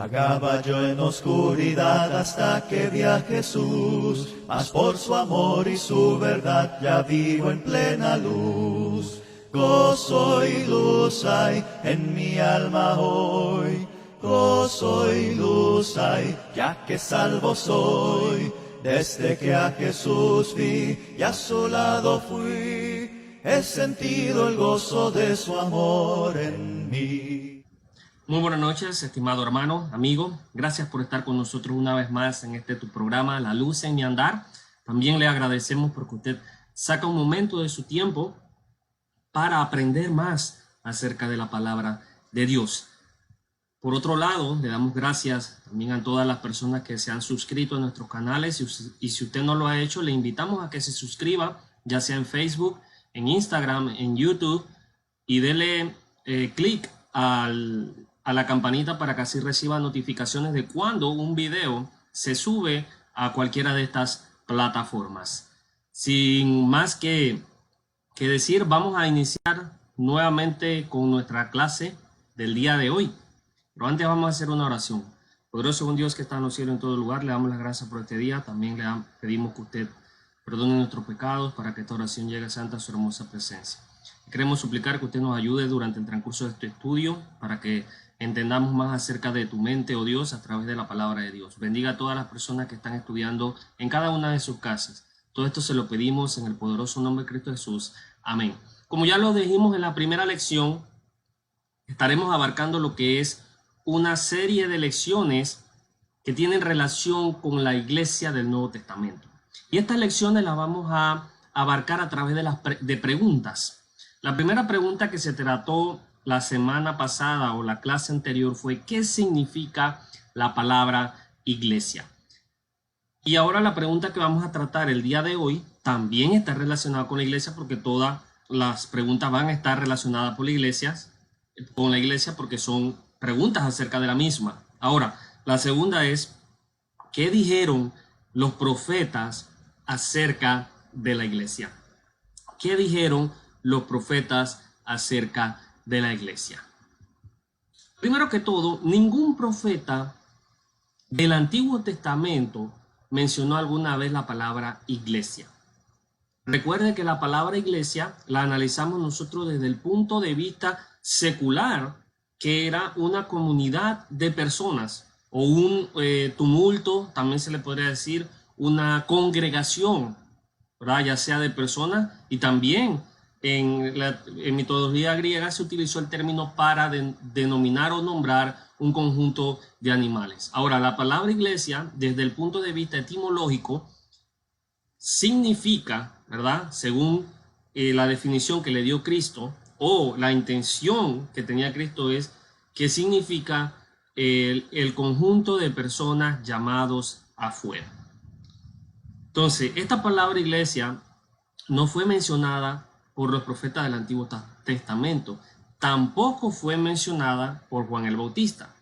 Vagaba yo en oscuridad hasta que vi a Jesús, mas por su amor y su verdad ya vivo en plena luz. Gozo y luz hay en mi alma hoy, gozo y luz hay, ya que salvo soy. Desde que a Jesús vi y a su lado fui, he sentido el gozo de su amor en mí. Muy buenas noches, estimado hermano, amigo. Gracias por estar con nosotros una vez más en tu programa, La Luz en mi Andar. También le agradecemos porque usted saca un momento de su tiempo para aprender más acerca de la palabra de Dios. Por otro lado, le damos gracias también a todas las personas que se han suscrito a nuestros canales y si usted no lo ha hecho, le invitamos a que se suscriba, ya sea en Facebook, en Instagram, en YouTube, y dele clic a la campanita para que así reciba notificaciones de cuando un video se sube a cualquiera de estas plataformas. Sin más que decir, vamos a iniciar nuevamente con nuestra clase del día de hoy. Pero antes vamos a hacer una oración. Poderoso un Dios que está en los cielos en todo lugar, le damos las gracias por este día. También le pedimos que usted perdone nuestros pecados para que esta oración llegue santa a su hermosa presencia. Queremos suplicar que usted nos ayude durante el transcurso de este estudio para que entendamos más acerca de tu mente, oh Dios, a través de la palabra de Dios. Bendiga a todas las personas que están estudiando en cada una de sus casas. Todo esto se lo pedimos en el poderoso nombre de Cristo Jesús. Amén. Como ya lo dijimos en la primera lección, estaremos abarcando lo que es una serie de lecciones que tienen relación con la iglesia del Nuevo Testamento. Y estas lecciones las vamos a abarcar a través de preguntas. La primera pregunta que se trató la semana pasada o la clase anterior fue ¿qué significa la palabra iglesia? Y ahora la pregunta que vamos a tratar el día de hoy también está relacionada con la iglesia, porque todas las preguntas van a estar relacionadas con la iglesia porque son preguntas acerca de la misma. Ahora, la segunda es ¿qué dijeron los profetas acerca de la iglesia? ¿Qué dijeron los profetas acerca de la iglesia? Primero que todo, ningún profeta del Antiguo Testamento mencionó alguna vez la palabra iglesia. Recuerde que la palabra iglesia la analizamos nosotros desde el punto de vista secular, que era una comunidad de personas o un tumulto, también se le podría decir una congregación, ¿verdad? Ya sea de personas, y también en mitología griega se utilizó el término para denominar o nombrar un conjunto de animales. Ahora, la palabra iglesia, desde el punto de vista etimológico, significa, ¿verdad? Según la definición que le dio Cristo, o la intención que tenía Cristo, es que significa el conjunto de personas llamados afuera. Entonces, esta palabra iglesia no fue mencionada por los profetas del Antiguo Testamento, tampoco fue mencionada por Juan el Bautista.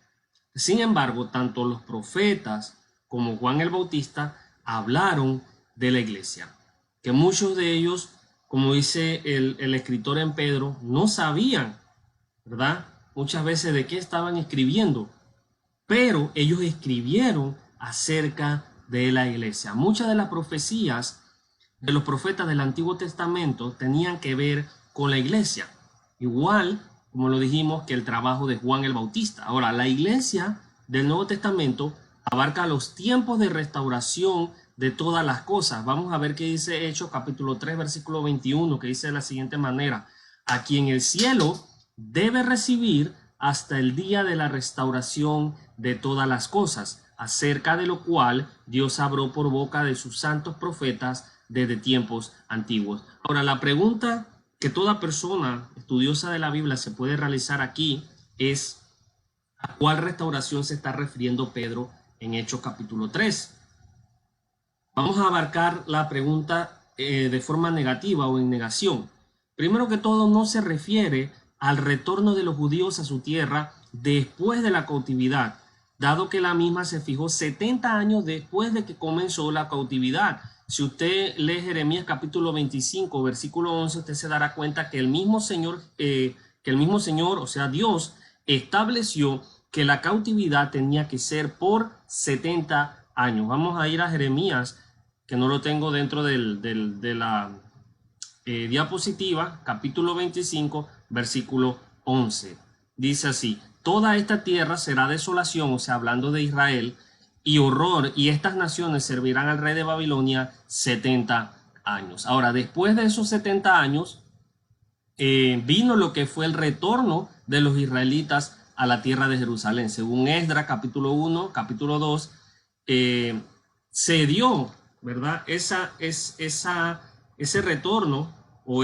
Sin embargo, tanto los profetas como Juan el Bautista hablaron de la iglesia, que muchos de ellos, como dice el escritor en Pedro, no sabían, ¿verdad?, muchas veces de qué estaban escribiendo, pero ellos escribieron acerca de la iglesia. Muchas de las profecías de los profetas del Antiguo Testamento tenían que ver con la iglesia, igual como lo dijimos que el trabajo de Juan el Bautista. Ahora, la iglesia del Nuevo Testamento abarca los tiempos de restauración de todas las cosas. Vamos a ver qué dice Hechos capítulo 3 versículo 21, que dice de la siguiente manera: a quien el cielo debe recibir hasta el día de la restauración de todas las cosas, acerca de lo cual Dios habló por boca de sus santos profetas desde tiempos antiguos. Ahora, la pregunta que toda persona estudiosa de la Biblia se puede realizar aquí es: ¿a cuál restauración se está refiriendo Pedro en Hechos capítulo 3? Vamos a abarcar la pregunta de forma negativa o en negación. Primero que todo, no se refiere al retorno de los judíos a su tierra después de la cautividad, dado que la misma se fijó 70 años después de que comenzó la cautividad. Si usted lee Jeremías capítulo 25, versículo 11, usted se dará cuenta que el mismo Señor, o sea Dios, estableció que la cautividad tenía que ser por 70 años. Vamos a ir a Jeremías, que no lo tengo dentro de la diapositiva, capítulo 25, versículo 11. Dice así: toda esta tierra será desolación, o sea, hablando de Israel, y horror, y estas naciones servirán al rey de Babilonia 70 años. Ahora, después de esos 70 años, vino lo que fue el retorno de los israelitas a la tierra de Jerusalén. Según Esdras, capítulo 1, capítulo 2, se dio, ¿verdad? Ese retorno,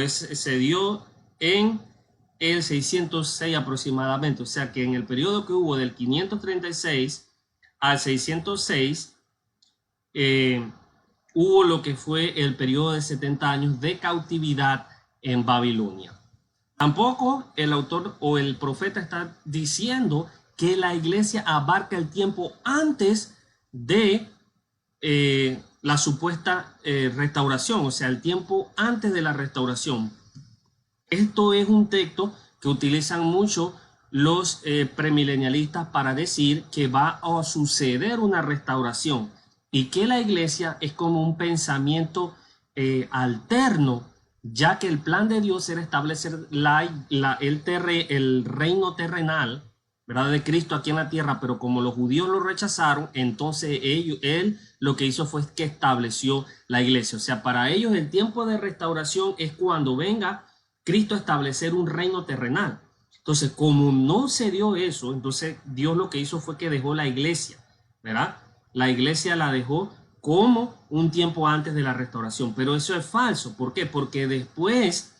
se dio en el 606 aproximadamente. O sea que en el periodo que hubo del 536 al 606, hubo lo que fue el periodo de 70 años de cautividad en Babilonia. Tampoco el autor o el profeta está diciendo que la iglesia abarca el tiempo antes de la supuesta restauración, o sea, el tiempo antes de la restauración. Esto es un texto que utilizan mucho los premilenialistas para decir que va a suceder una restauración y que la iglesia es como un pensamiento alterno, ya que el plan de Dios era establecer el reino terrenal, ¿verdad?, de Cristo aquí en la tierra, pero como los judíos lo rechazaron, entonces él lo que hizo fue que estableció la iglesia. O sea, para ellos el tiempo de restauración es cuando venga Cristo a establecer un reino terrenal. Entonces, como no se dio eso, entonces Dios lo que hizo fue que dejó la iglesia, ¿verdad? La iglesia la dejó como un tiempo antes de la restauración, pero eso es falso. ¿Por qué? Porque después,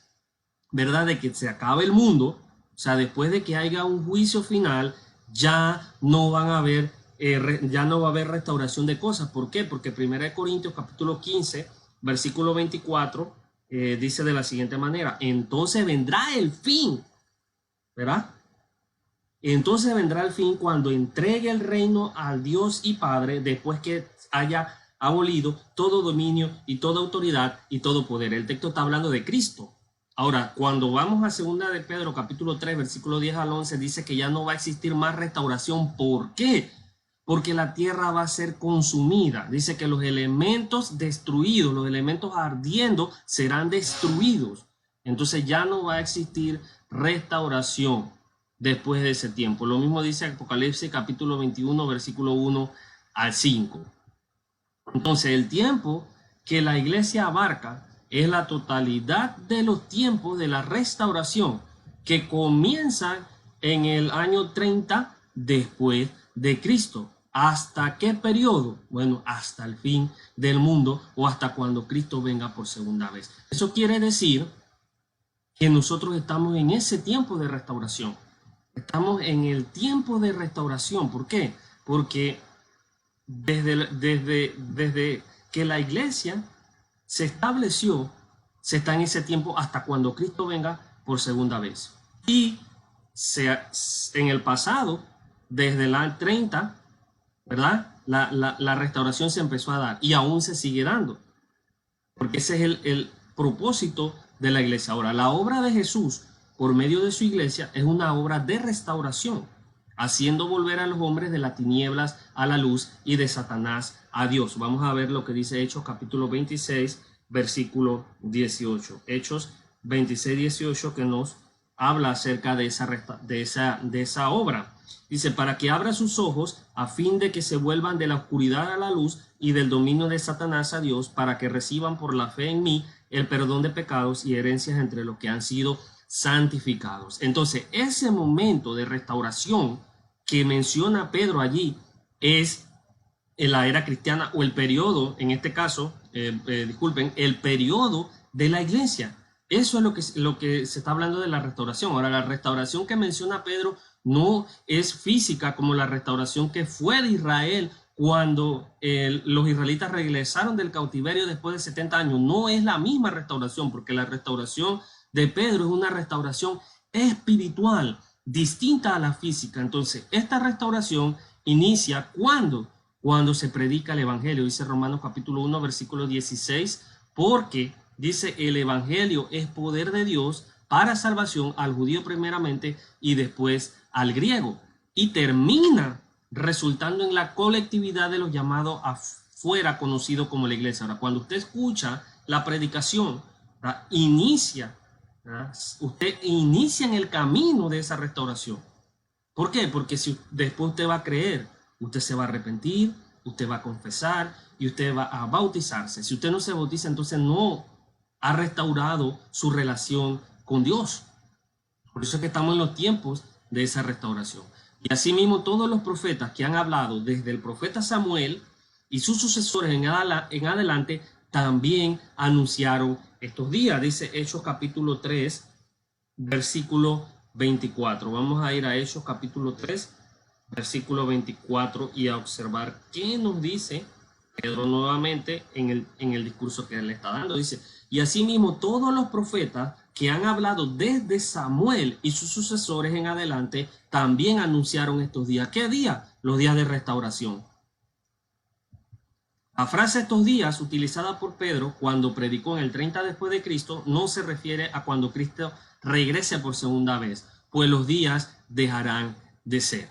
¿verdad?, de que se acabe el mundo, o sea, después de que haya un juicio final, ya no van a haber, ya no va a haber restauración de cosas. ¿Por qué? Porque 1 Corintios capítulo 15, versículo 24, dice de la siguiente manera: entonces vendrá el fin, ¿verdad? Entonces vendrá el fin cuando entregue el reino al Dios y Padre, después que haya abolido todo dominio y toda autoridad y todo poder. El texto está hablando de Cristo. Ahora, cuando vamos a 2 de Pedro, capítulo 3, versículo 10 al 11, dice que ya no va a existir más restauración. ¿Por qué? Porque la tierra va a ser consumida. Dice que los elementos destruidos, los elementos ardiendo, serán destruidos. Entonces ya no va a existir restauración después de ese tiempo. Lo mismo dice Apocalipsis, capítulo 21, versículo 1 al 5. Entonces, el tiempo que la iglesia abarca es la totalidad de los tiempos de la restauración, que comienza en el año 30 después de Cristo. ¿Hasta qué periodo? Bueno, hasta el fin del mundo, o hasta cuando Cristo venga por segunda vez. Eso quiere decir que nosotros estamos en ese tiempo de restauración. Estamos en el tiempo de restauración. ¿Por qué? Porque desde que la iglesia se estableció, se está en ese tiempo hasta cuando Cristo venga por segunda vez. Y en el pasado, desde el 30, ¿verdad?, la restauración se empezó a dar y aún se sigue dando, porque ese es el propósito de la iglesia. Ahora, la obra de Jesús por medio de su iglesia es una obra de restauración, haciendo volver a los hombres de las tinieblas a la luz y de Satanás a Dios. Vamos a ver lo que dice Hechos capítulo 26, versículo 18. Hechos 26, 18, que nos habla acerca de esa obra. Dice: para que abra sus ojos a fin de que se vuelvan de la oscuridad a la luz y del dominio de Satanás a Dios, para que reciban por la fe en mí el perdón de pecados y herencias entre los que han sido santificados. Entonces, ese momento de restauración que menciona Pedro allí es en la era cristiana, o el periodo, en este caso, el periodo de la iglesia. Eso es lo que se está hablando de la restauración. Ahora, la restauración que menciona Pedro no es física como la restauración que fue de Israel cuando los israelitas regresaron del cautiverio después de 70 años. No es la misma restauración, porque la restauración de Pedro es una restauración espiritual, distinta a la física. Entonces, esta restauración inicia cuando se predica el evangelio. Dice Romanos capítulo 1, versículo 16, porque dice: el evangelio es poder de Dios para salvación al judío primeramente y después al griego. y termina resultando en la colectividad de los llamados afuera, conocidos como la iglesia. Ahora, cuando usted escucha la predicación, ¿verdad?, usted inicia en el camino de esa restauración. ¿Por qué? Porque si después usted va a creer, usted se va a arrepentir, usted va a confesar y usted va a bautizarse. Si usted no se bautiza, entonces no ha restaurado su relación con Dios. Por eso es que estamos en los tiempos de esa restauración. Y asimismo todos los profetas que han hablado, desde el profeta Samuel y sus sucesores en adelante, también anunciaron estos días. Dice Hechos capítulo 3, versículo 24. Vamos a ir a Hechos capítulo 3, versículo 24 y a observar qué nos dice Pedro nuevamente en el discurso que él le está dando. Dice: y asimismo todos los profetas que han hablado desde Samuel y sus sucesores en adelante también anunciaron estos días. ¿Qué día? Los días de restauración. La frase estos días, utilizada por Pedro cuando predicó en el 30 después de Cristo, no se refiere a cuando Cristo regrese por segunda vez, pues los días dejarán de ser.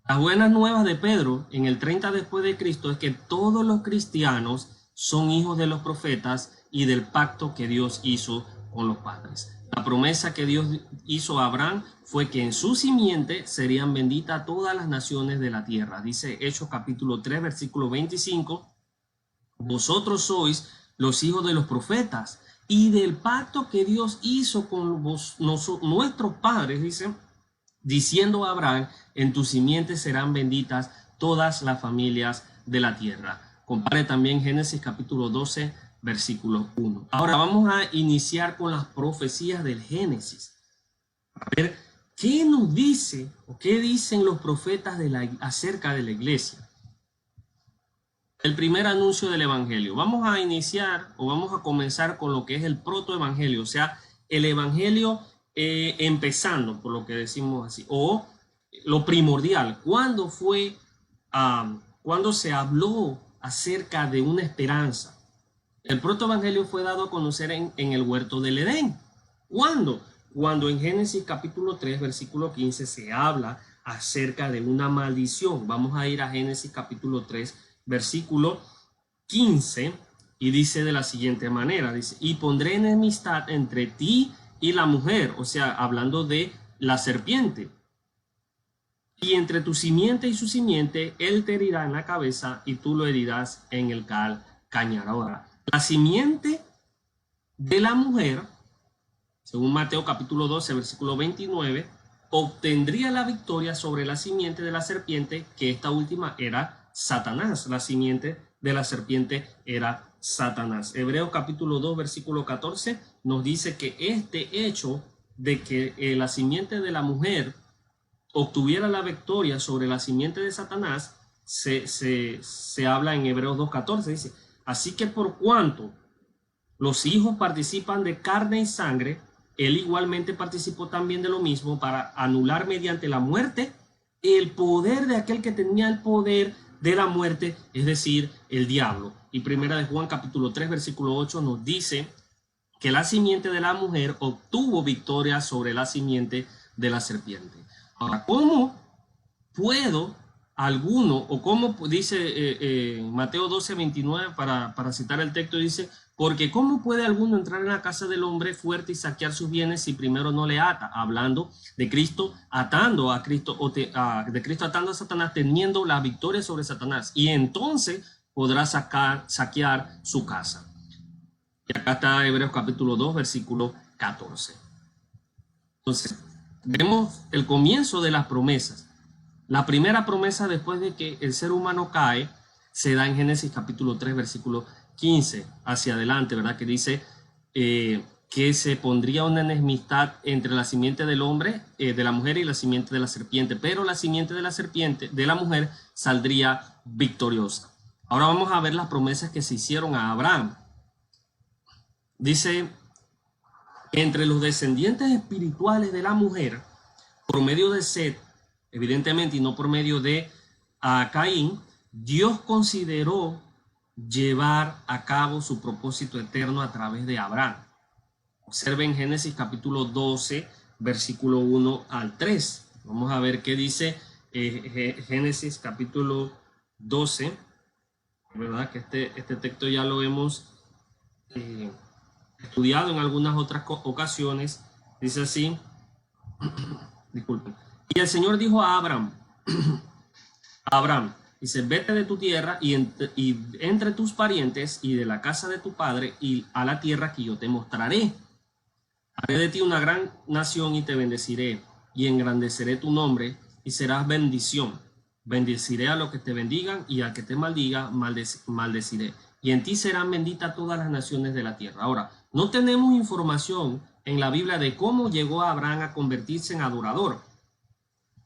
Las buenas nuevas de Pedro en el 30 después de Cristo es que todos los cristianos son hijos de los profetas y del pacto que Dios hizo con los padres. La promesa que Dios hizo a Abraham fue que en su simiente serían benditas todas las naciones de la tierra. Dice Hechos capítulo 3, versículo 25: vosotros sois los hijos de los profetas y del pacto que Dios hizo con nuestros padres, dice, diciendo a Abraham: en tu simiente serán benditas todas las familias de la tierra. Compare también Génesis capítulo 12, versículo 1. Ahora vamos a iniciar con las profecías del Génesis. A ver, ¿qué nos dice o qué dicen los profetas acerca de la iglesia? El primer anuncio del evangelio. Vamos a iniciar o vamos a comenzar con lo que es el protoevangelio, o sea, el evangelio empezando, por lo que decimos así, o lo primordial. ¿Cuándo se habló acerca de una esperanza? El protoevangelio fue dado a conocer en el huerto del Edén. ¿Cuándo? Cuando en Génesis capítulo 3, versículo 15 se habla acerca de una maldición. Vamos a ir a Génesis capítulo 3, versículo 15, y dice de la siguiente manera, dice: y pondré enemistad entre ti y la mujer, o sea, hablando de la serpiente, y entre tu simiente y su simiente, él te herirá en la cabeza y tú lo herirás en el calcañar. Ahora, la simiente de la mujer, según Mateo capítulo 12, versículo 29, obtendría la victoria sobre la simiente de la serpiente, que esta última era Satanás. La simiente de la serpiente era Satanás. Hebreos capítulo 2, versículo 14 nos dice que este hecho de que la simiente de la mujer obtuviera la victoria sobre la simiente de Satanás se habla en Hebreos 2.14. Dice: así que por cuanto los hijos participan de carne y sangre, él igualmente participó también de lo mismo, para anular mediante la muerte el poder de aquel que tenía el poder de la muerte, es decir, el diablo. Y primera de Juan capítulo 3, versículo 8 nos dice que la simiente de la mujer obtuvo victoria sobre la simiente de la serpiente. Ahora, ¿cómo puedo alguno, o cómo dice Mateo 12, 29, para citar el texto, dice: porque ¿cómo puede alguno entrar en la casa del hombre fuerte y saquear sus bienes si primero no le ata? Hablando de Cristo atando a Cristo, de Cristo atando a Satanás, teniendo la victoria sobre Satanás, y entonces podrá saquear su casa. Y acá está Hebreos capítulo 2, versículo 14. Entonces, vemos el comienzo de las promesas. La primera promesa después de que el ser humano cae se da en Génesis capítulo 3, versículo 15 hacia adelante, ¿verdad? Que dice que se pondría una enemistad entre la simiente del hombre, de la mujer, y la simiente de la serpiente, pero la simiente de la serpiente, de la mujer, saldría victoriosa. Ahora vamos a ver las promesas que se hicieron a Abraham. Dice: entre los descendientes espirituales de la mujer, por medio de Set, evidentemente, y no por medio de Caín, Dios consideró llevar a cabo su propósito eterno a través de Abraham. Observen Génesis capítulo 12, versículo 1 al 3. Vamos a ver qué dice Génesis capítulo 12, ¿verdad? Que este texto ya lo hemos estudiado en algunas otras ocasiones. Dice así, disculpen. Y el Señor dijo a Abraham, dice, vete de tu tierra y entre tus parientes y de la casa de tu padre y a la tierra que yo te mostraré. Haré de ti una gran nación y te bendeciré y engrandeceré tu nombre y serás bendición. Bendeciré a los que te bendigan y al que te maldiga, maldeciré. Y en ti serán benditas todas las naciones de la tierra. Ahora, no tenemos información en la Biblia de cómo llegó Abraham a convertirse en adorador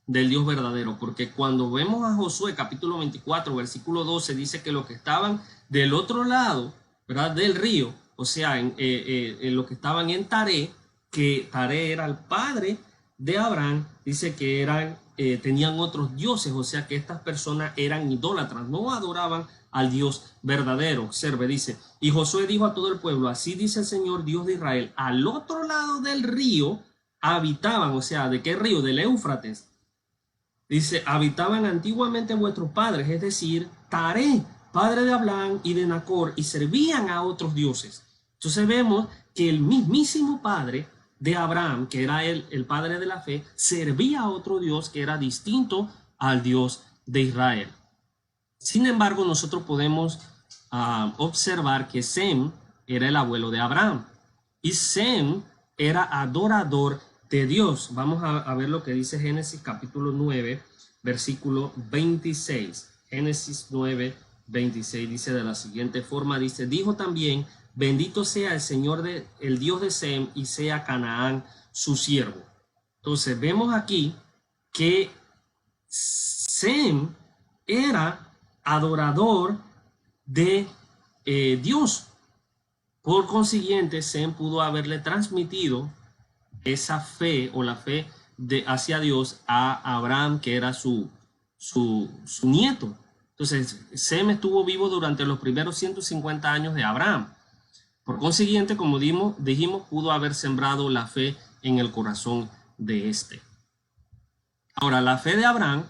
del Dios verdadero, porque cuando vemos a Josué capítulo 24 versículo 12 dice que los que estaban del otro lado, ¿verdad?, del río, o sea, en los que estaban en Taré, que Taré era el padre de Abraham, dice que tenían otros dioses, o sea que estas personas eran idólatras, no adoraban al Dios verdadero. Observe, dice, y Josué dijo a todo el pueblo, así dice el Señor Dios de Israel, al otro lado del río habitaban, o sea, ¿de qué río? Del Éufrates. Dice, habitaban antiguamente vuestros padres, es decir, Taré, padre de Abraham y de Nacor, y servían a otros dioses. Entonces vemos que el mismísimo padre de Abraham, que era el padre de la fe, servía a otro Dios que era distinto al Dios de Israel. Sin embargo, nosotros podemos observar que Sem era el abuelo de Abraham y Sem era adorador de Dios. Vamos a ver lo que dice Génesis capítulo 9, versículo 26. Génesis 9, 26 dice de la siguiente forma, dice, dijo también, bendito sea el Señor, el Dios de Sem, y sea Canaán su siervo. Entonces vemos aquí que Sem era adorador de Dios. Por consiguiente, Sem pudo haberle transmitido esa fe o la fe hacia Dios a Abraham, que era su nieto. Entonces, Sem estuvo vivo durante los primeros 150 años de Abraham. Por consiguiente, como dijimos, pudo haber sembrado la fe en el corazón de este. Ahora, la fe de Abraham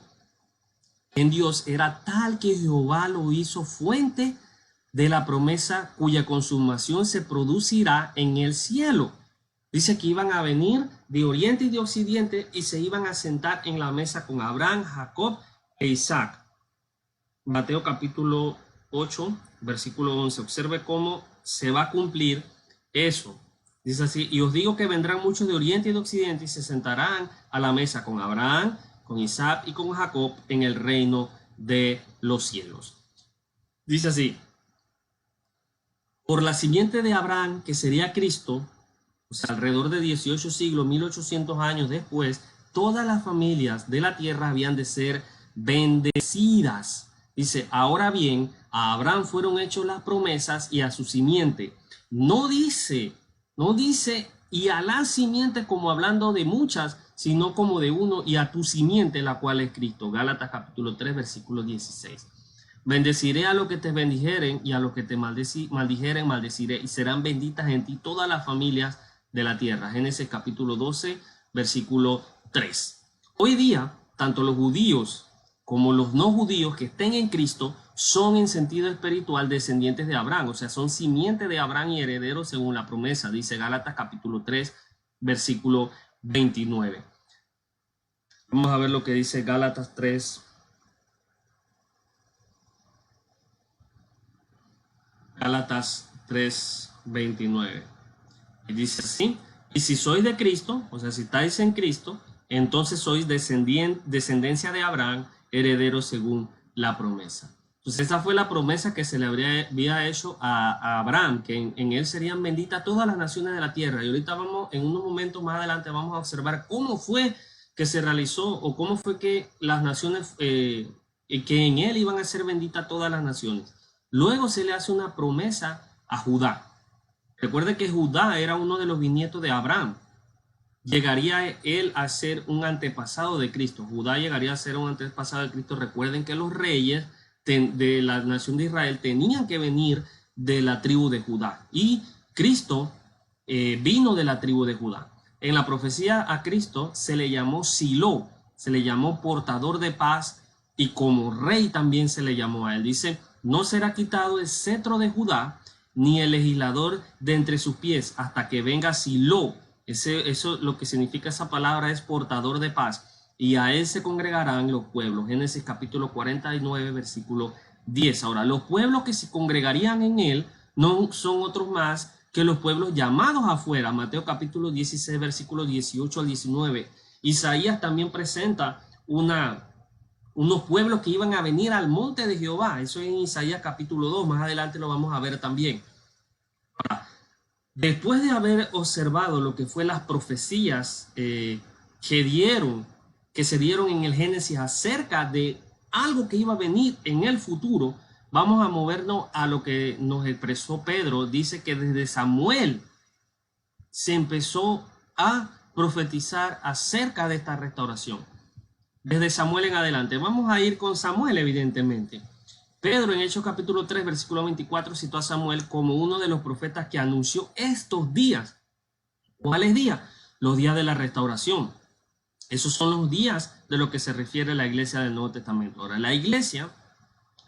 en Dios era tal que Jehová lo hizo fuente de la promesa cuya consumación se producirá en el cielo. Dice que iban a venir de oriente y de occidente y se iban a sentar en la mesa con Abraham, Jacob e Isaac. Mateo capítulo 8, versículo 11. Observe cómo se va a cumplir eso. Dice así, y os digo que vendrán muchos de oriente y de occidente y se sentarán a la mesa con Abraham, con Isaac y con Jacob en el reino de los cielos. Dice así, por la simiente de Abraham, que sería Cristo, o sea, alrededor de 18 siglos, 1800 años después, todas las familias de la tierra habían de ser bendecidas. Dice, ahora bien, a Abraham fueron hechas las promesas y a su simiente. No dice, y a la simiente como hablando de muchas, sino como de uno, y a tu simiente, la cual es Cristo. Gálatas capítulo 3, versículo 16. Bendeciré a los que te bendijeren y a los que te maldijeren, maldeciré, y serán benditas en ti todas las familias de la tierra. Génesis capítulo 12, versículo 3. Hoy día, tanto los judíos como los no judíos que estén en Cristo son en sentido espiritual descendientes de Abraham, o sea, son simiente de Abraham y herederos según la promesa, dice Gálatas capítulo 3, versículo 29. Vamos a ver lo que dice Gálatas 3. Gálatas 3, 29. Y dice así, y si sois de Cristo, o sea, si estáis en Cristo, entonces sois descendencia de Abraham, herederos según la promesa. Entonces esa fue la promesa que se le había hecho a Abraham, que en él serían benditas todas las naciones de la tierra. Y ahorita en unos momentos más adelante vamos a observar cómo fue que se realizó o cómo fue que las naciones, que en él iban a ser benditas todas las naciones. Luego se le hace una promesa a Judá. Recuerde que Judá era uno de los bisnietos de Abraham. Llegaría él a ser un antepasado de Cristo. Judá llegaría a ser un antepasado de Cristo. Recuerden que los reyes de la nación de Israel tenían que venir de la tribu de Judá. Y Cristo vino de la tribu de Judá. En la profecía a Cristo se le llamó Silo. se le llamó portador de paz y como rey también se le llamó a él. Dice, no será quitado el cetro de Judá ni el legislador de entre sus pies hasta que venga Silo. Eso lo que significa esa palabra es portador de paz. Y a él se congregarán los pueblos. Génesis capítulo 49, versículo 10. Ahora, los pueblos que se congregarían en él no son otros más que los pueblos llamados afuera. Mateo capítulo 16, versículo 18 al 19. Isaías también presenta unos pueblos que iban a venir al monte de Jehová. Eso es en Isaías capítulo 2. Más adelante lo vamos a ver también. Ahora, después de haber observado lo que fue las profecías que se dieron en el Génesis acerca de algo que iba a venir en el futuro, vamos a movernos a lo que nos expresó Pedro. Dice que desde Samuel se empezó a profetizar acerca de esta restauración. Desde Samuel en adelante. Vamos a ir con Samuel, evidentemente. Pedro en Hechos capítulo 3, versículo 24, citó a Samuel como uno de los profetas que anunció estos días. ¿Cuáles días? Los días de la restauración. Esos son los días de lo que se refiere la iglesia del Nuevo Testamento. Ahora, la iglesia,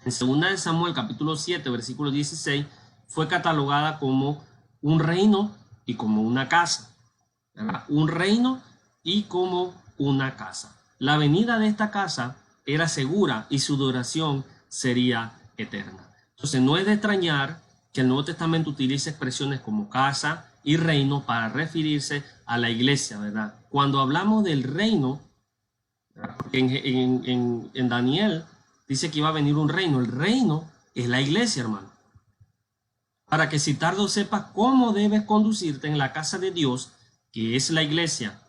en 2 de Samuel, capítulo 7, versículo 16, fue catalogada como un reino y como una casa. ¿Verdad? Un reino y como una casa. La venida de esta casa era segura y su duración sería eterna. Entonces, no es de extrañar que el Nuevo Testamento utilice expresiones como casa y reino para referirse a la iglesia, ¿verdad? Cuando hablamos del reino, en Daniel dice que iba a venir un reino. El reino es la iglesia, hermano. Para que si tardo sepas cómo debes conducirte en la casa de Dios, que es la iglesia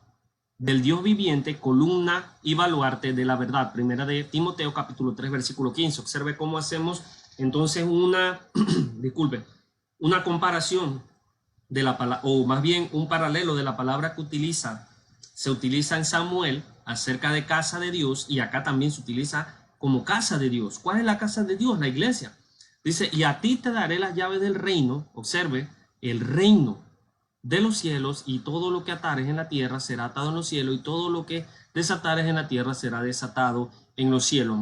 del Dios viviente, columna y baluarte de la verdad. Primera de Timoteo capítulo 3, versículo 15. Observe cómo hacemos entonces una comparación de la palabra, o más bien un paralelo de la palabra que se utiliza en Samuel acerca de casa de Dios, y acá también se utiliza como casa de Dios. ¿Cuál es la casa de Dios? La iglesia. Dice, y a ti te daré las llaves del reino. Observe, el reino de los cielos, y todo lo que atares en la tierra será atado en los cielos, y todo lo que desatares en la tierra será desatado en los cielos.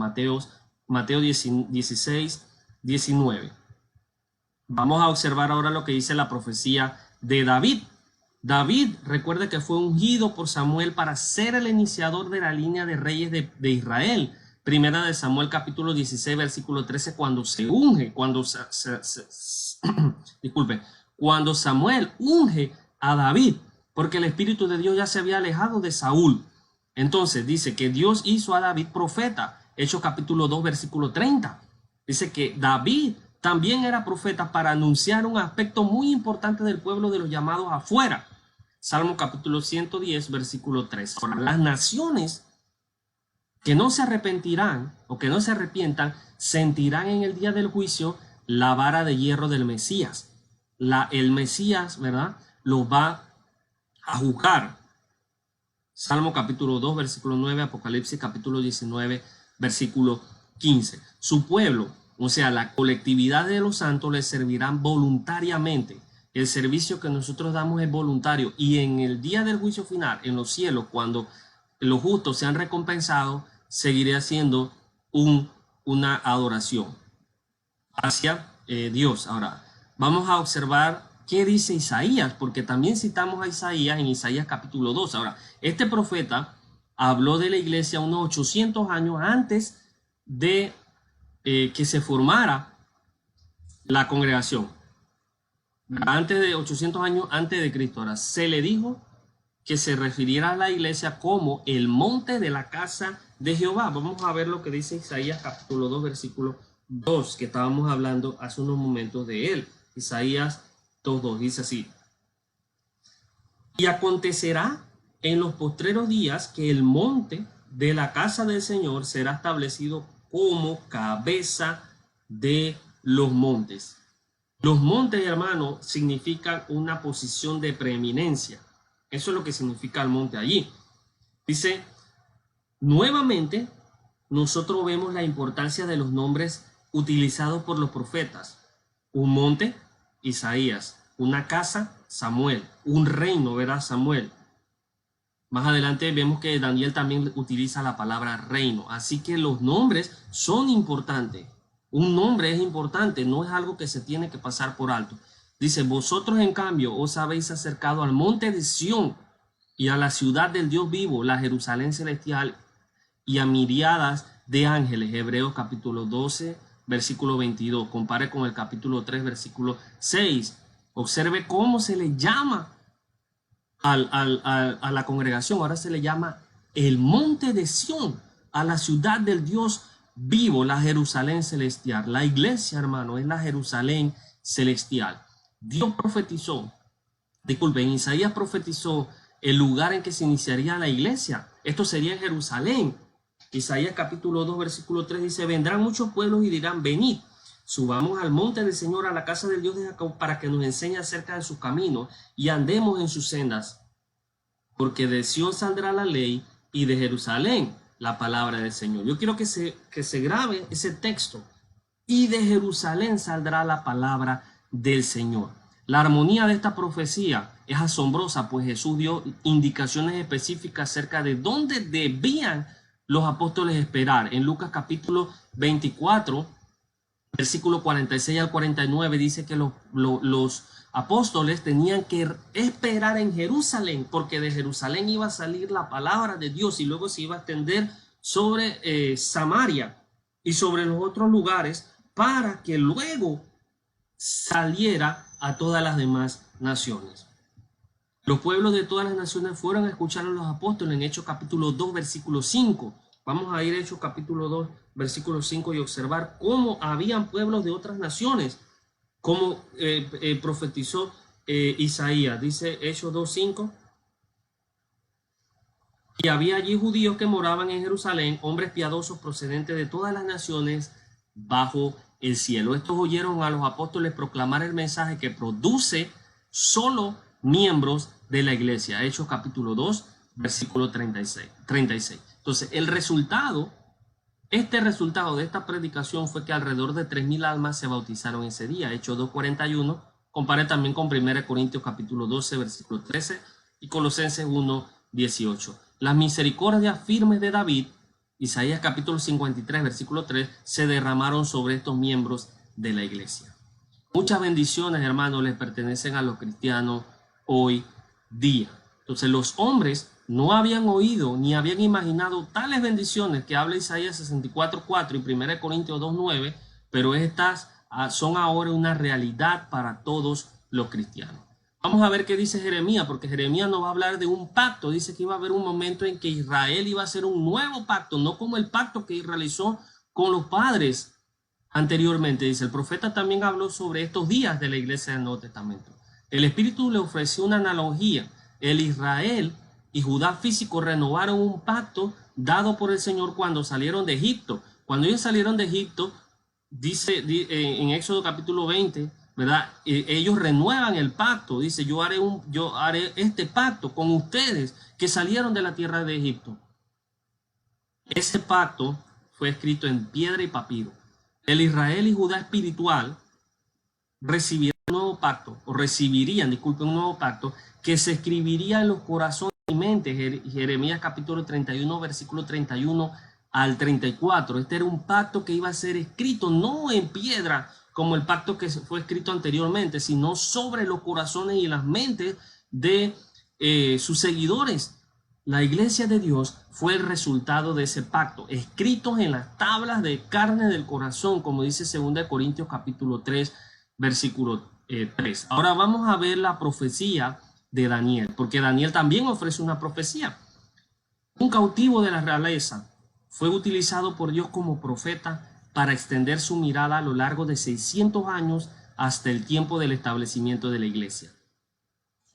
Mateo 16, 19. Vamos a observar ahora lo que dice la profecía de David. David, recuerde que fue ungido por Samuel para ser el iniciador de la línea de reyes de Israel. Primera de Samuel capítulo 16, versículo 13, cuando se unge, cuando Samuel unge a David, porque el Espíritu de Dios ya se había alejado de Saúl. Entonces dice que Dios hizo a David profeta. Hechos capítulo 2, versículo 30. Dice que David también era profeta para anunciar un aspecto muy importante del pueblo de los llamados afuera. Salmo capítulo 110, versículo 3. Ahora, las naciones que no se arrepentirán o que no se arrepientan sentirán en el día del juicio la vara de hierro del Mesías. El Mesías, ¿verdad?, lo va a juzgar. Salmo capítulo 2, versículo 9, Apocalipsis capítulo 19, versículo 15. Su pueblo, o sea, la colectividad de los santos, les servirán voluntariamente. El servicio que nosotros damos es voluntario, y en el día del juicio final, en los cielos, cuando los justos sean recompensados, seguiré haciendo una adoración hacia Dios. Ahora, vamos a observar qué dice Isaías, porque también citamos a Isaías en Isaías capítulo 2. Ahora, este profeta habló de la iglesia unos 800 años antes de que se formara la congregación. Antes de 800 años antes de Cristo. Ahora, se le dijo que se refiriera a la iglesia como el monte de la casa de Jehová. Vamos a ver lo que dice Isaías capítulo 2, versículo 2, que estábamos hablando hace unos momentos de él. Isaías 2:2 dice así: y acontecerá en los postreros días que el monte de la casa del Señor será establecido como cabeza de los montes. Los montes, hermano, significan una posición de preeminencia. Eso es lo que significa el monte allí. Dice, nuevamente, nosotros vemos la importancia de los nombres utilizados por los profetas. Un monte, Isaías. Una casa, Samuel. Un reino, verá, Samuel. Más adelante vemos que Daniel también utiliza la palabra reino. Así que los nombres son importantes. Un nombre es importante, no es algo que se tiene que pasar por alto. Dice, vosotros en cambio os habéis acercado al monte de Sión y a la ciudad del Dios vivo, la Jerusalén celestial, y a miriadas de ángeles. Hebreos capítulo 12, versículo 22. Compare con el capítulo 3, versículo 6. Observe cómo se le llama a la congregación. Ahora se le llama el monte de Sión, a la ciudad del Dios vivo, la Jerusalén celestial. La iglesia, hermano, es la Jerusalén celestial. Dios profetizó, disculpen, Isaías profetizó el lugar en que se iniciaría la iglesia. Esto sería en Jerusalén. Isaías capítulo 2, versículo 3 dice, vendrán muchos pueblos y dirán, venid, subamos al monte del Señor, a la casa del Dios de Jacob, para que nos enseñe acerca de sus caminos y andemos en sus sendas. Porque de Sión saldrá la ley y de Jerusalén la palabra del Señor. Yo quiero que se grabe ese texto. Y de Jerusalén saldrá la palabra del Señor. La armonía de esta profecía es asombrosa, pues Jesús dio indicaciones específicas acerca de dónde debían los apóstoles esperar. En Lucas capítulo 24, versículo 46 al 49, dice que los apóstoles tenían que esperar en Jerusalén, porque de Jerusalén iba a salir la palabra de Dios y luego se iba a extender sobre Samaria y sobre los otros lugares, para que luego saliera a todas las demás naciones. Los pueblos de todas las naciones fueron a escuchar a los apóstoles en Hechos capítulo 2, versículo 5. Vamos a ir a Hechos capítulo 2, versículo 5 y observar cómo habían pueblos de otras naciones, como profetizó Isaías. Dice Hechos 2, 5. Y había allí judíos que moraban en Jerusalén, hombres piadosos procedentes de todas las naciones bajo el cielo. Estos oyeron a los apóstoles proclamar el mensaje que produce solo miembros de la iglesia. Hechos capítulo 2, versículo 36. Entonces, este resultado de esta predicación fue que alrededor de 3,000 almas se bautizaron ese día. Hechos 2:41. Compare también con 1 Corintios capítulo 12, versículo 13 y Colosenses 1:18. Las misericordias firmes de David, Isaías capítulo 53, versículo 3, se derramaron sobre estos miembros de la iglesia. Muchas bendiciones, hermanos, les pertenecen a los cristianos hoy día. Entonces, los hombres no habían oído ni habían imaginado tales bendiciones que habla Isaías 64:4 y 1 Corintios 2:9, pero estas son ahora una realidad para todos los cristianos. Vamos a ver qué dice Jeremías, porque Jeremías nos va a hablar de un pacto. Dice que iba a haber un momento en que Israel iba a hacer un nuevo pacto, no como el pacto que realizó con los padres anteriormente. Dice, el profeta también habló sobre estos días de la iglesia del Nuevo Testamento. El Espíritu le ofreció una analogía. El Israel y Judá físico renovaron un pacto dado por el Señor cuando salieron de Egipto. Cuando ellos salieron de Egipto, dice en Éxodo capítulo 20, ¿verdad? Ellos renuevan el pacto. Dice, yo haré este pacto con ustedes que salieron de la tierra de Egipto. Ese pacto fue escrito en piedra y papiro. El Israel y Judá espiritual recibirían un nuevo pacto que se escribiría en los corazones y mentes. Jeremías capítulo 31, versículo 31 al 34. Este era un pacto que iba a ser escrito no en piedra como el pacto que fue escrito anteriormente, sino sobre los corazones y las mentes de sus seguidores. La iglesia de Dios fue el resultado de ese pacto, escritos en las tablas de carne del corazón, como dice 2 Corintios capítulo 3, versículo 3. Ahora vamos a ver la profecía de Daniel, porque Daniel también ofrece una profecía. Un cautivo de la realeza fue utilizado por Dios como profeta para extender su mirada a lo largo de 600 años hasta el tiempo del establecimiento de la iglesia.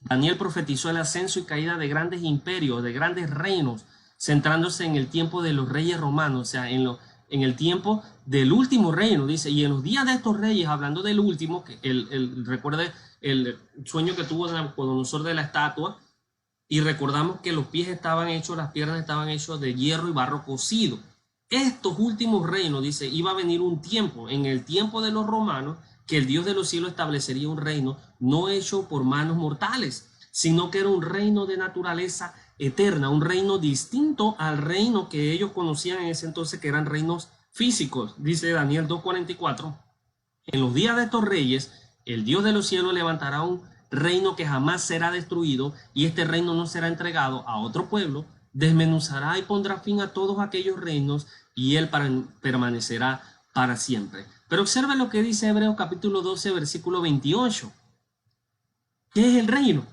Daniel profetizó el ascenso y caída de grandes imperios, de grandes reinos, centrándose en el tiempo de los reyes romanos, o sea, en el tiempo del último reino, dice, y en los días de estos reyes, hablando del último, que recuerde el sueño que tuvo Nabucodonosor de la estatua, y recordamos que los pies estaban hechos, las piernas estaban hechos de hierro y barro cocido. Estos últimos reinos, dice, iba a venir un tiempo, en el tiempo de los romanos, que el Dios de los cielos establecería un reino no hecho por manos mortales, sino que era un reino de naturaleza eterna, un reino distinto al reino que ellos conocían en ese entonces, que eran reinos físicos. Dice Daniel 2:44, en los días de estos reyes, el Dios de los cielos levantará un reino que jamás será destruido, y este reino no será entregado a otro pueblo, desmenuzará y pondrá fin a todos aquellos reinos, y él permanecerá para siempre. Pero observa lo que dice Hebreos capítulo 12, versículo 28. ¿Qué es el reino?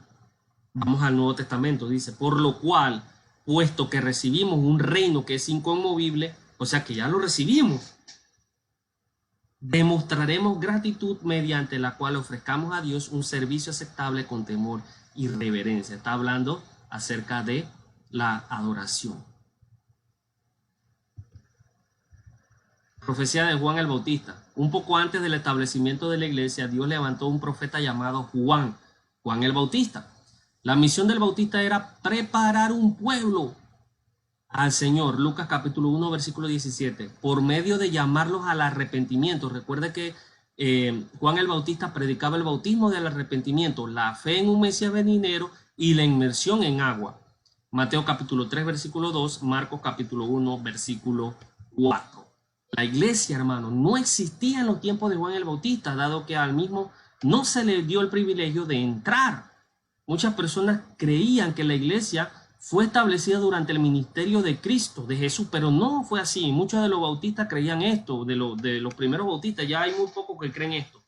Vamos al Nuevo Testamento, dice, por lo cual, puesto que recibimos un reino que es inconmovible, o sea que ya lo recibimos, demostraremos gratitud mediante la cual ofrezcamos a Dios un servicio aceptable con temor y reverencia. Está hablando acerca de la adoración. Profecía de Juan el Bautista. Un poco antes del establecimiento de la iglesia, Dios levantó un profeta llamado Juan el Bautista. La misión del Bautista era preparar un pueblo al Señor. Lucas capítulo 1, versículo 17. Por medio de llamarlos al arrepentimiento. Recuerde que Juan el Bautista predicaba el bautismo del arrepentimiento, la fe en un Mesías venidero y la inmersión en agua. Mateo capítulo 3, versículo 2. Marcos capítulo 1, versículo 4. La iglesia, hermano, no existía en los tiempos de Juan el Bautista, dado que al mismo no se le dio el privilegio de entrar. Muchas personas creían que la iglesia fue establecida durante el ministerio de Cristo, de Jesús, pero no fue así. Muchos de los bautistas creían esto, de los primeros bautistas, ya hay muy pocos que creen esto,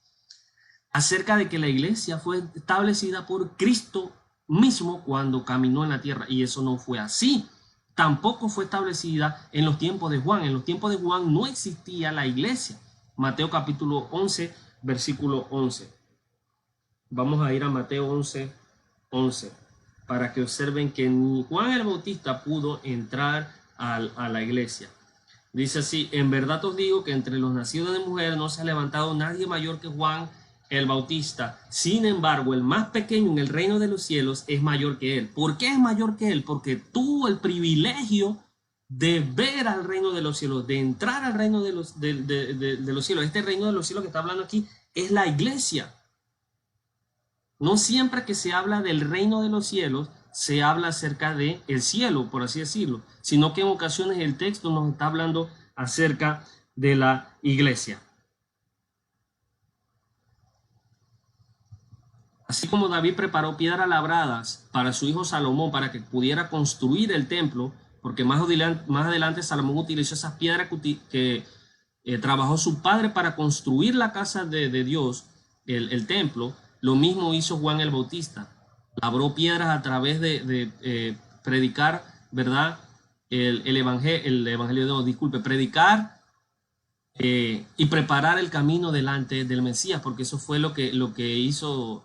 acerca de que la iglesia fue establecida por Cristo mismo cuando caminó en la tierra, y eso no fue así. Tampoco fue establecida en los tiempos de Juan. En los tiempos de Juan no existía la iglesia. Mateo capítulo 11, versículo 11. Vamos a ir a Mateo 11, 11, para que observen que ni Juan el Bautista pudo entrar a la iglesia. Dice así: en verdad os digo que entre los nacidos de mujer no se ha levantado nadie mayor que Juan el Bautista. Sin embargo, el más pequeño en el reino de los cielos es mayor que él. ¿Por qué es mayor que él? Porque tuvo el privilegio de ver al reino de los cielos, de entrar al reino de los cielos. Este reino de los cielos que está hablando aquí es la iglesia. No siempre que se habla del reino de los cielos se habla acerca de el cielo, por así decirlo, sino que en ocasiones el texto nos está hablando acerca de la iglesia. Así como David preparó piedras labradas para su hijo Salomón para que pudiera construir el templo, porque más adelante Salomón utilizó esas piedras que trabajó su padre para construir la casa de Dios, el templo. Lo mismo hizo Juan el Bautista. Labró piedras a través de predicar, ¿verdad? El evangelio, no, disculpe, predicar y preparar el camino delante del Mesías, porque eso fue lo que hizo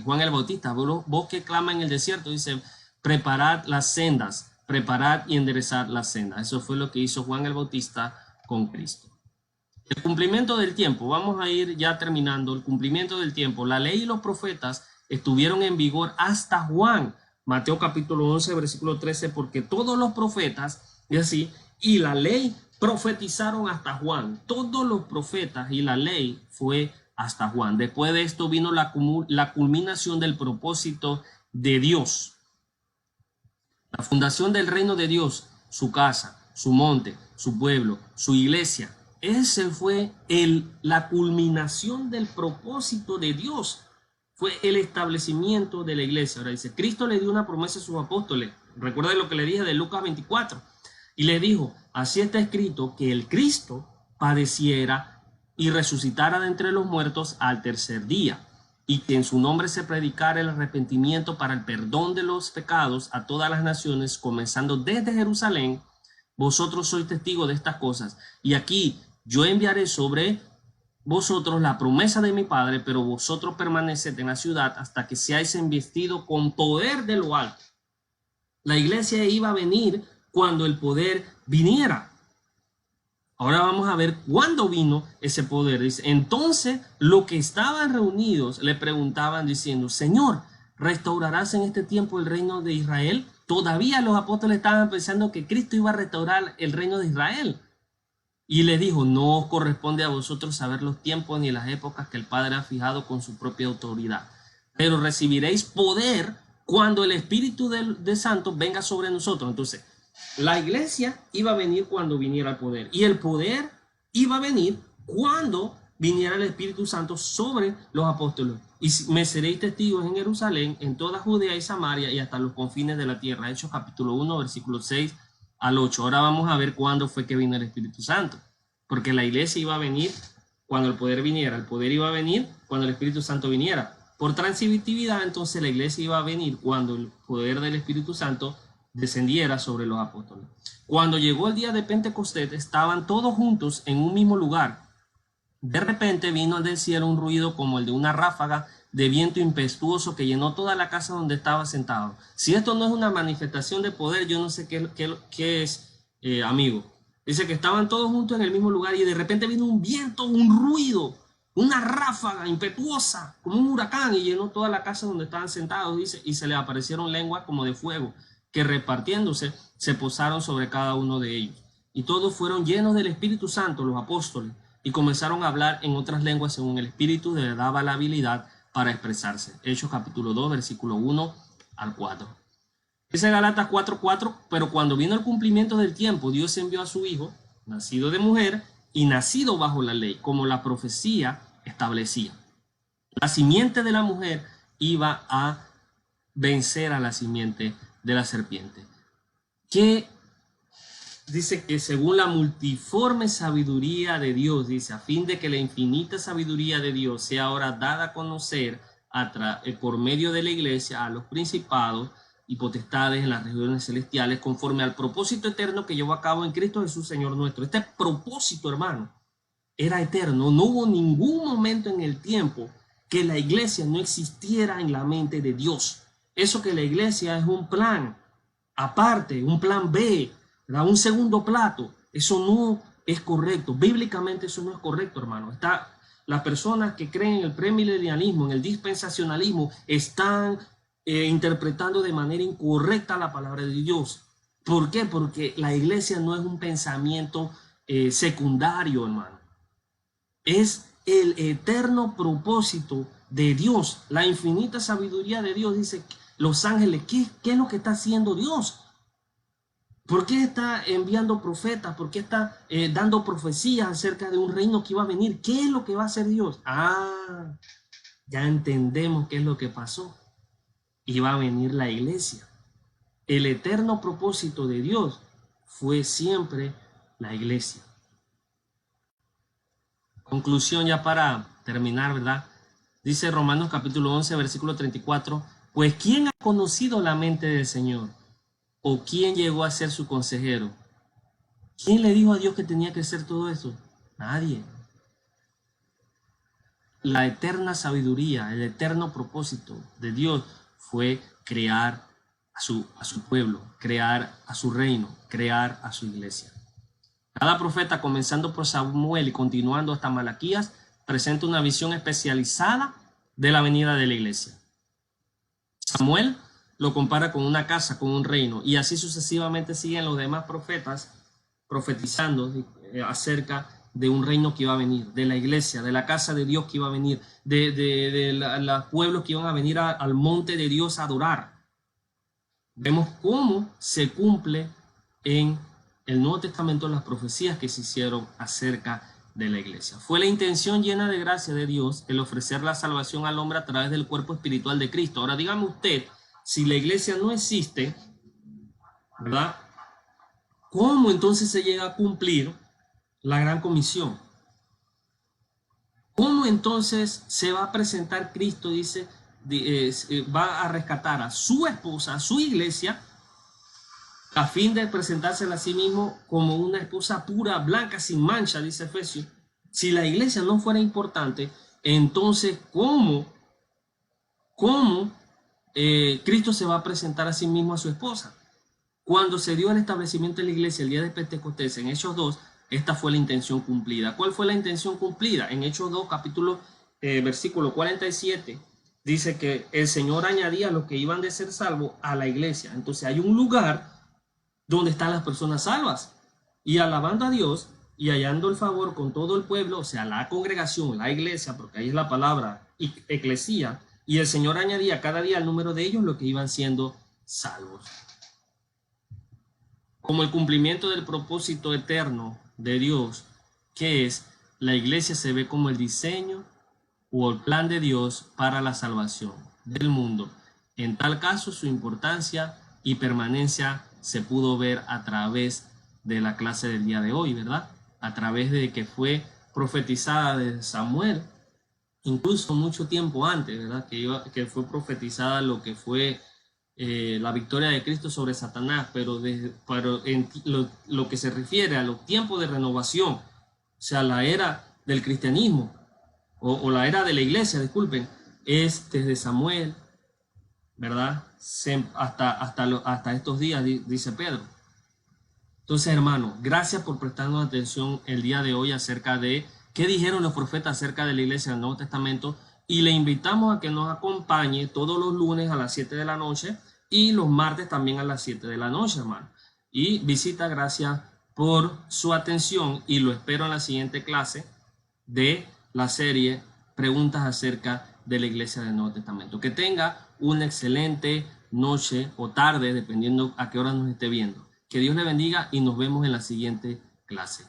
Juan el Bautista. Vos que clama en el desierto, dice, preparad las sendas, preparad y enderezad las sendas. Eso fue lo que hizo Juan el Bautista con Cristo. El cumplimiento del tiempo, vamos a ir ya terminando. El cumplimiento del tiempo, la ley y los profetas estuvieron en vigor hasta Juan. Mateo capítulo 11, versículo 13, porque todos los profetas, y así, y la ley profetizaron hasta Juan. Todos los profetas y la ley fue hasta Juan. Después de esto vino la culminación del propósito de Dios. La fundación del reino de Dios, su casa, su monte, su pueblo, su iglesia. Ese fue la culminación del propósito de Dios. Fue el establecimiento de la iglesia. Ahora dice, Cristo le dio una promesa a sus apóstoles. Recuerda lo que le dije de Lucas 24. Y le dijo, así está escrito que el Cristo padeciera y resucitara de entre los muertos al tercer día, y que en su nombre se predicara el arrepentimiento para el perdón de los pecados a todas las naciones, comenzando desde Jerusalén. Vosotros sois testigos de estas cosas. Y aquí yo enviaré sobre vosotros la promesa de mi Padre, pero vosotros permaneced en la ciudad hasta que seáis investidos con poder de lo alto. La iglesia iba a venir cuando el poder viniera. Ahora vamos a ver cuándo vino ese poder. Dice, entonces los que estaban reunidos le preguntaban diciendo, Señor, ¿restaurarás en este tiempo el reino de Israel? Todavía los apóstoles estaban pensando que Cristo iba a restaurar el reino de Israel. Y les dijo, no os corresponde a vosotros saber los tiempos ni las épocas que el Padre ha fijado con su propia autoridad. Pero recibiréis poder cuando el Espíritu de Santo venga sobre nosotros. Entonces, la iglesia iba a venir cuando viniera el poder, y el poder iba a venir cuando viniera el Espíritu Santo sobre los apóstoles. Y me seréis testigos en Jerusalén, en toda Judea y Samaria y hasta los confines de la tierra. Hechos capítulo 1, versículo 6 al 8. Ahora vamos a ver cuándo fue que vino el Espíritu Santo, porque la iglesia iba a venir cuando el poder viniera, el poder iba a venir cuando el Espíritu Santo viniera. Por transitividad, entonces la iglesia iba a venir cuando el poder del Espíritu Santo descendiera sobre los apóstoles. Cuando llegó el día de Pentecostés, estaban todos juntos en un mismo lugar. De repente vino del cielo un ruido como el de una ráfaga de viento impetuoso que llenó toda la casa donde estaba sentado. Si esto no es una manifestación de poder, yo no sé qué es, amigo. Dice que estaban todos juntos en el mismo lugar y de repente vino un viento, un ruido, una ráfaga impetuosa, como un huracán, y llenó toda la casa donde estaban sentados, dice, y se les aparecieron lenguas como de fuego, que repartiéndose se posaron sobre cada uno de ellos. Y todos fueron llenos del Espíritu Santo, los apóstoles, y comenzaron a hablar en otras lenguas según el Espíritu les daba la habilidad para expresarse. Hechos capítulo 2, versículo 1 al 4. Dice Galatas 4:4, pero cuando vino el cumplimiento del tiempo, Dios envió a su Hijo, nacido de mujer y nacido bajo la ley, como la profecía establecía. La simiente de la mujer iba a vencer a la simiente de la serpiente. Que dice que según la multiforme sabiduría de Dios, dice, a fin de que la infinita sabiduría de Dios sea ahora dada a conocer por medio de la iglesia a los principados y potestades en las regiones celestiales, conforme al propósito eterno que llevó a cabo en Cristo Jesús, Señor nuestro. Este propósito, hermano, era eterno. No hubo ningún momento en el tiempo que la iglesia no existiera en la mente de Dios. Eso que la iglesia es un plan aparte, un plan B, ¿verdad? Un segundo plato. Eso no es correcto. Bíblicamente eso no es correcto, hermano. Las personas que creen en el premilenialismo, en el dispensacionalismo, están interpretando de manera incorrecta la palabra de Dios. ¿Por qué? Porque la iglesia no es un pensamiento secundario, hermano. Es el eterno propósito de Dios, la infinita sabiduría de Dios. Dice los ángeles, ¿qué es lo que está haciendo Dios? ¿Por qué está enviando profetas? ¿Por qué está dando profecías acerca de un reino que iba a venir? ¿Qué es lo que va a hacer Dios? Ya entendemos qué es lo que pasó. Iba a venir la iglesia. El eterno propósito de Dios fue siempre la iglesia. Conclusión ya para terminar, ¿verdad? Dice Romanos capítulo 11, versículo 34, pues ¿quién ha conocido la mente del Señor? ¿O quién llegó a ser su consejero? ¿Quién le dijo a Dios que tenía que hacer todo eso? Nadie. La eterna sabiduría, el eterno propósito de Dios fue crear a su pueblo, crear a su reino, crear a su iglesia. Cada profeta, comenzando por Samuel y continuando hasta Malaquías, presenta una visión especializada de la venida de la iglesia. Samuel lo compara con una casa, con un reino, y así sucesivamente siguen los demás profetas profetizando acerca de un reino que iba a venir, de la iglesia, de la casa de Dios que iba a venir, de los pueblos que iban a venir al monte de Dios a adorar. Vemos cómo se cumple en el Nuevo Testamento las profecías que se hicieron acerca de la iglesia. Fue la intención llena de gracia de Dios el ofrecer la salvación al hombre a través del cuerpo espiritual de Cristo. Ahora dígame usted, si la iglesia no existe, ¿verdad? ¿Cómo entonces se llega a cumplir la gran comisión? ¿Cómo entonces se va a presentar Cristo? Dice, va a rescatar a su esposa, a su iglesia, a fin de presentársela a sí mismo como una esposa pura, blanca, sin mancha, dice Efesios. Si la iglesia no fuera importante, entonces ¿cómo Cristo se va a presentar a sí mismo a su esposa? Cuando se dio el establecimiento de la iglesia el día de Pentecostés, en Hechos 2, esta fue la intención cumplida. ¿Cuál fue la intención cumplida? En Hechos 2, versículo 47, dice que el Señor añadía a los que iban de ser salvos a la iglesia. Entonces hay un lugar donde están las personas salvas, y alabando a Dios y hallando el favor con todo el pueblo, o sea, la congregación, la iglesia, porque ahí es la palabra eclesía, Y el Señor añadía cada día al número de ellos lo que iban siendo salvos. Como el cumplimiento del propósito eterno de Dios, que es la iglesia, se ve como el diseño o el plan de Dios para la salvación del mundo. En tal caso, su importancia y permanencia se pudo ver a través de la clase del día de hoy, ¿verdad? A través de que fue profetizada desde Samuel, incluso mucho tiempo antes, ¿verdad? Que fue profetizada lo que fue la victoria de Cristo sobre Satanás, pero en lo que se refiere a los tiempos de renovación, o sea, la era del cristianismo, o la era de la iglesia, disculpen, es desde Samuel, ¿verdad? Hasta estos días, dice Pedro. Entonces, hermano, gracias por prestarnos atención el día de hoy acerca de qué dijeron los profetas acerca de la iglesia del Nuevo Testamento, y le invitamos a que nos acompañe todos los lunes a las 7 de la noche y los martes también a las 7 de la noche, hermano. Y visita, gracias por su atención, y lo espero en la siguiente clase de la serie Preguntas acerca de la iglesia del Nuevo Testamento. Que tenga una excelente noche o tarde, dependiendo a qué hora nos esté viendo. Que Dios le bendiga y nos vemos en la siguiente clase.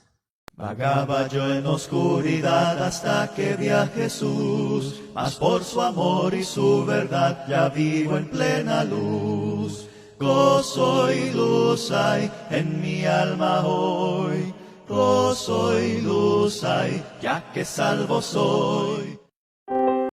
Vagaba yo en oscuridad hasta que vi a Jesús, mas por su amor y su verdad ya vivo en plena luz. Gozo y luz hay en mi alma hoy, gozo y luz hay, ya que salvo soy.